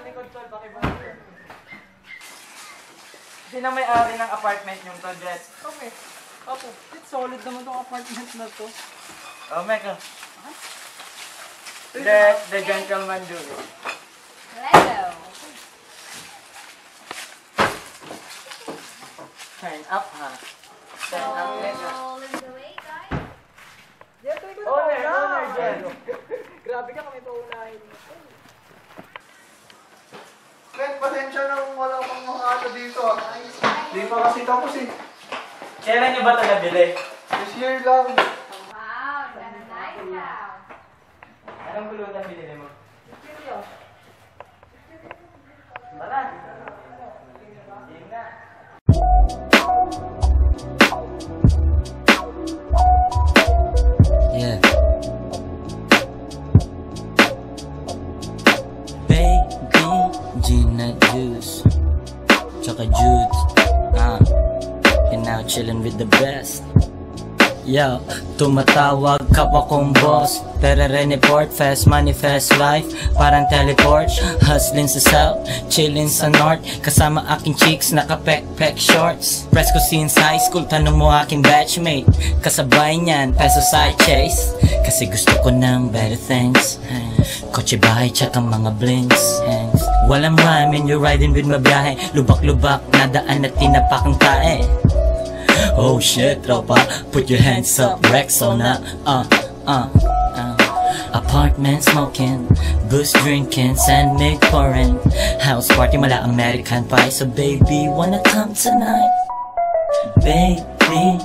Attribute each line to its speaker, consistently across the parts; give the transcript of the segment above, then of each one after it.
Speaker 1: likod tol, pakibukod. Sino may-ari ng apartment yung to, Jess?
Speaker 2: Okay. Okay. Solid naman tong apartment na to.
Speaker 1: Oh, Mecca.
Speaker 2: Huh?
Speaker 1: The gentleman do it.
Speaker 3: Hello.
Speaker 1: Turn up, ha? Turn up, Mecca.
Speaker 3: All in the way, guys.
Speaker 1: Owner, Jess.
Speaker 2: Grabe ka kami paunahin.
Speaker 4: Kahit pasensya na kung wala pang mga ano dito. Di pa kasi tapos eh.
Speaker 1: Kailan niyo ba ito nabili?
Speaker 4: This year lang.
Speaker 3: Wow, that's a nice house.
Speaker 1: Anong bulutan binili mo?
Speaker 2: Seryo?
Speaker 1: Wala. Hindi na.
Speaker 5: Yeah. Baby, Gina Juice, Choco Jude, you're now chillin' with the best. Yo, tumatawag kapwa kong boss, pero report fast, manifest life, parang teleport. Hustling sa south, chillin' sa north, kasama aking chicks, naka-pek shorts. Press ko since high school, tanong mo aking batchmate, kasabay niyan, peso side chase. Kasi gusto ko ng better things, kotse bahay tsaka mga blinks. Walang rhyme, you're riding with mabiyahe, lubak-lubak, nadaan at tinapakang tae. Oh shit, tropa, put your hands up, Rex on up, Apartment smoking, booze drinking, sandmig pouring, house party mala American pie, so baby, wanna come tonight? Baby,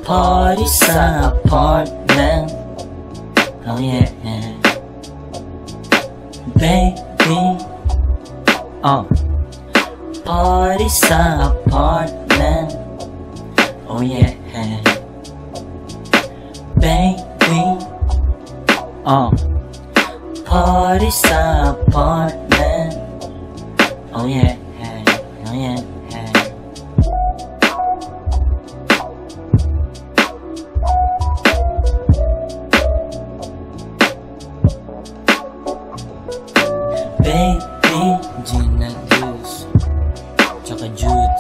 Speaker 5: party sa apartment, oh yeah, baby, party sa apartment, oh yeah, baby, party sa apartment, oh yeah, oh yeah. Baby, Gina Juice, Choco Jude.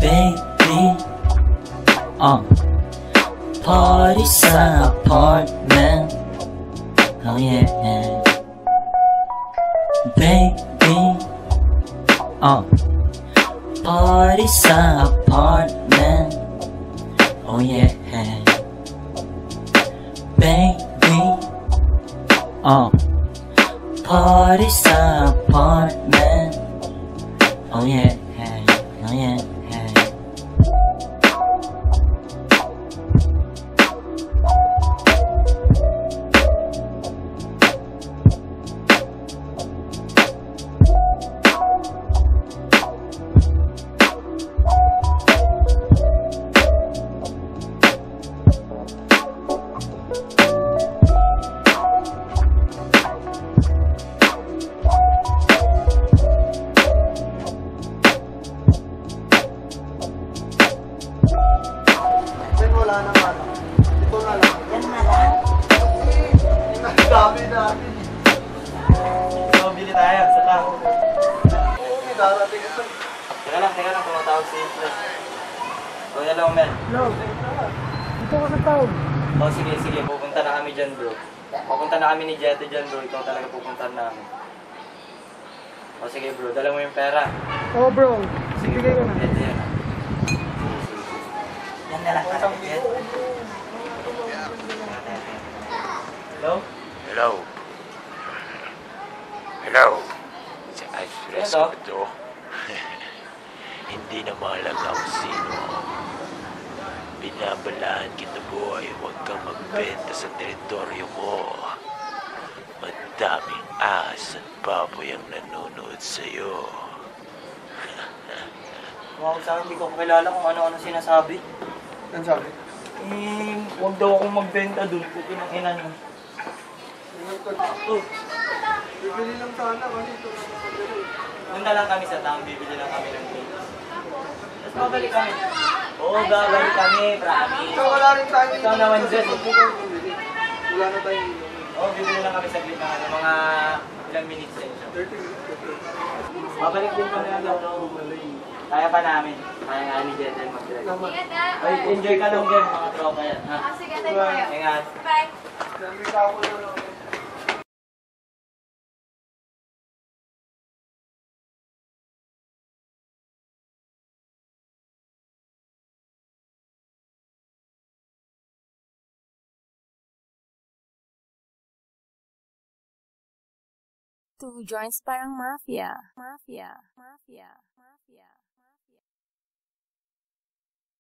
Speaker 5: Baby, party sa apartment, oh yeah. Baby, party sa apartment, oh yeah. Baby, party sa apartment, oh yeah, oh yeah.
Speaker 4: Then wala na nga lang. Ito na lang.
Speaker 2: Yan na lang.
Speaker 4: Ang dami natin.
Speaker 1: So, bili tayo sa tao.
Speaker 4: Oo, may darating ito.
Speaker 1: Teka lang, tumatawag si Isla. O, hello, Mel.
Speaker 2: Hello. Dito ka sa town.
Speaker 1: O, sige, pupunta na kami dyan, bro. Pupunta na kami ni Jetty dyan, bro. Ikaw talaga pupunta namin. O, sige, bro. Dala mo yung pera.
Speaker 2: Oh bro.
Speaker 1: Sige,
Speaker 2: Bigay ko
Speaker 1: bro.
Speaker 2: na.
Speaker 1: Ito yan. Yan na lang, talaga, Jet. Hello?
Speaker 6: Hello. Hello. Si Ice Fresco
Speaker 1: Ito?
Speaker 6: to. Hindi na mahalaga kung sino. Binabalaan kita, boy. Huwag kang magbenta sa teritoryo mo. Madaming ahas at baboy ang nanonood sa'yo.
Speaker 1: Wow, sa hindi ko kilala kung ano-ano sinasabi.
Speaker 4: Ano sabi?
Speaker 1: Huwag daw akong magbenta dun. Puti ng ina niyo. Oh,
Speaker 4: Bibili lang sana kasi ito na napagdali.
Speaker 1: doon na lang kami sa town. Bibili lang kami ng cake. Tapos Babalik kami. Oo, babalik kami, promise.
Speaker 4: So, wala rin tayo
Speaker 1: Ikaw naman dyan.
Speaker 4: Wala na tayong inom.
Speaker 1: Oo, bibili lang kami saglit ng ano, mga ilang minutes din siya.
Speaker 4: 30 minutes.
Speaker 1: Babalik din kami agad. Kaya pa namin. Kaya nga ni Jedel mag-drive.
Speaker 3: Ingat na.
Speaker 1: Ay, enjoy ka lang dyan, mga tropa yan. Ha?
Speaker 3: Ah, sige, tayo kayo.
Speaker 1: Ingat.
Speaker 3: Bye.
Speaker 4: Sabi ka ako na lang.
Speaker 7: To join Sparang Mafia. Mafia. Mafia. Mafia.